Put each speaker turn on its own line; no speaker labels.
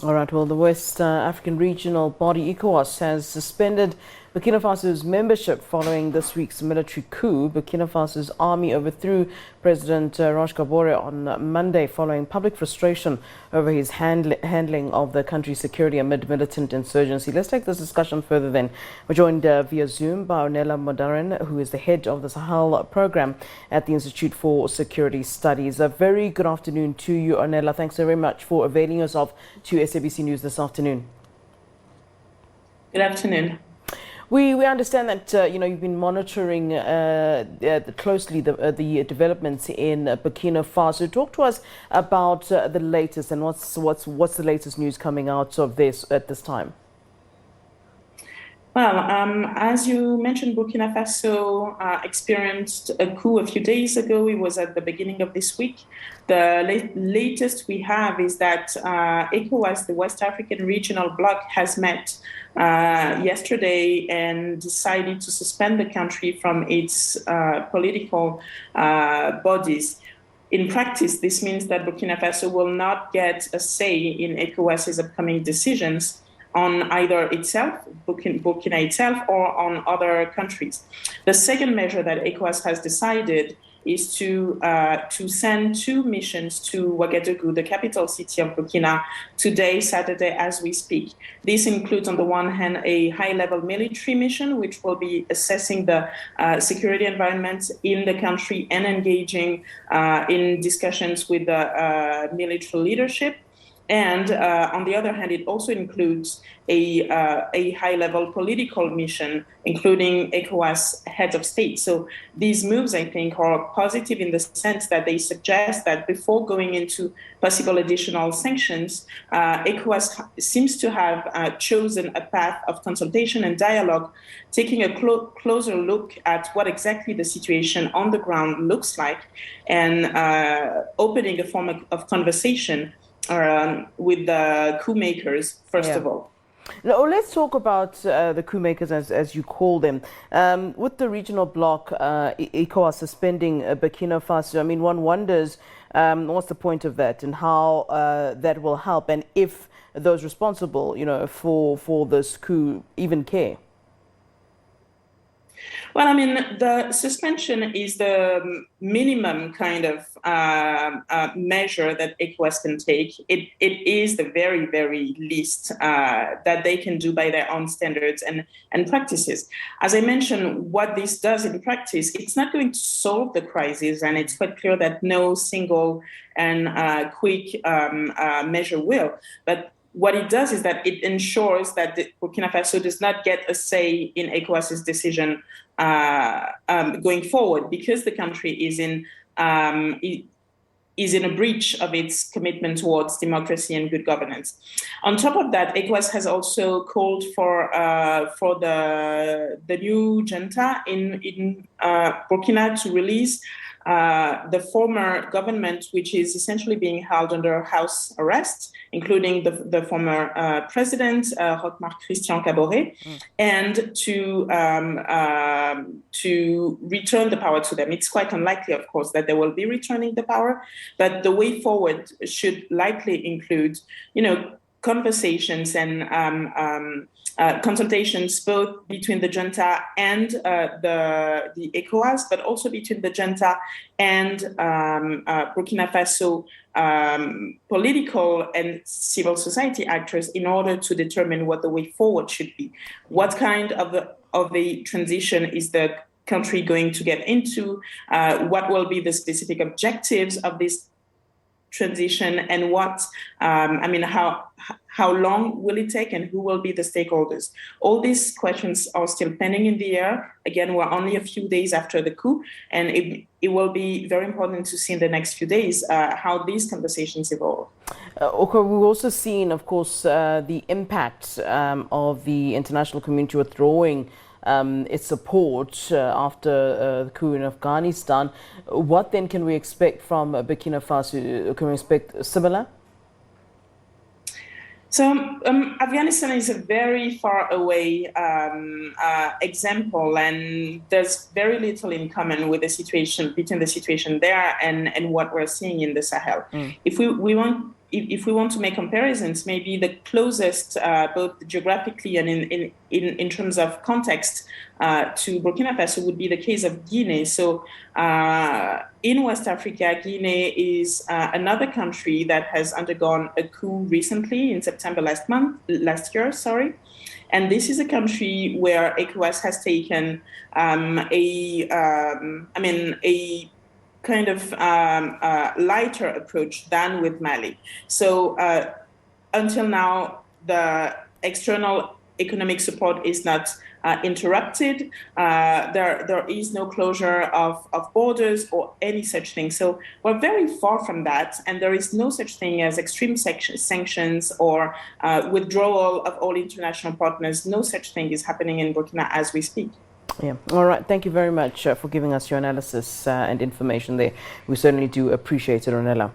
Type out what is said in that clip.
All right, well, the West African regional body ECOWAS has suspended Burkina Faso's membership following this week's military coup. Burkina Faso's army overthrew President Roch Kabore on Monday following public frustration over his handling of the country's security amid militant insurgency. Let's take this discussion further then. We're joined via Zoom by Ornella Moderan, who is the head of the Sahel program at the Institute for Security Studies. A very good afternoon to you, Ornella. Thanks very much for availing yourself to SABC News this afternoon.
Good afternoon.
We understand that you've been monitoring closely the developments in Burkina Faso. Talk to us about the latest and what's the latest news coming out of this at this time.
Well, as you mentioned, Burkina Faso experienced a coup a few days ago. It was at the beginning of this week. The latest we have is that ECOWAS, the West African regional bloc, has met yesterday and decided to suspend the country from its political bodies. In practice, this means that Burkina Faso will not get a say in ECOWAS's upcoming decisions on either itself, Burkina itself, or on other countries. The second measure that ECOWAS has decided is to send two missions to Ouagadougou, the capital city of Burkina, today, Saturday, as we speak. This includes, on the one hand, a high-level military mission, which will be assessing the security environment in the country and engaging in discussions with the military leadership. And on the other hand, it also includes a high-level political mission, including ECOWAS heads of state. So these moves, I think, are positive in the sense that they suggest that before going into possible additional sanctions, ECOWAS seems to have chosen a path of consultation and dialogue, taking a closer look at what exactly the situation on the ground looks like, and opening a form of conversation with the coup makers, first of all.
Now, let's talk about the coup makers, as you call them. With the regional bloc, ECOWAS suspending Burkina Faso, I mean, one wonders what's the point of that and how that will help, and if those responsible, for this coup even care.
Well, I mean, the suspension is the minimum kind of measure that ECOWAS can take. It is the very, very least that they can do by their own standards and practices. As I mentioned, what this does in practice, it's not going to solve the crisis, and it's quite clear that no single and quick measure will. But what it does is that it ensures that Burkina Faso does not get a say in ECOWAS's decision going forward, because the country is in a breach of its commitment towards democracy and good governance. On top of that, ECOWAS has also called for the new junta in Burkina to release the former government, which is essentially being held under house arrest, including the former president, Roch Christian Kabore, and to return the power to them. It's quite unlikely, of course, that they will be returning the power, but the way forward should likely include, conversations and consultations both between the junta and the ECOWAS, but also between the junta and Burkina Faso political and civil society actors in order to determine what the way forward should be. What kind of the transition is the country going to get into? What will be the specific objectives of this transition, and how long will it take, and who will be the stakeholders? All these questions are still pending in the air. Again, we're only a few days after the coup, and it will be very important to see in the next few days how these conversations evolve.
Okay, we've also seen, of course, the impact of the international community withdrawing its support after the coup in Afghanistan. What then can we expect from Burkina Faso? Can we expect similar?
So Afghanistan is a very far away example, and there's very little in common with the situation between the situation there and what we're seeing in the Sahel. If we want if we want to make comparisons, maybe the closest, both geographically and in terms of context, to Burkina Faso would be the case of Guinea. So in West Africa, Guinea is another country that has undergone a coup recently in September last year. And this is a country where ECOWAS has taken a kind of lighter approach than with Mali. So until now, the external economic support is not interrupted. There is no closure of borders or any such thing. So we're very far from that. And there is no such thing as extreme sanctions or withdrawal of all international partners. No such thing is happening in Burkina as we speak.
Yeah. All right. Thank you very much for giving us your analysis and information there. We certainly do appreciate it, Ornella.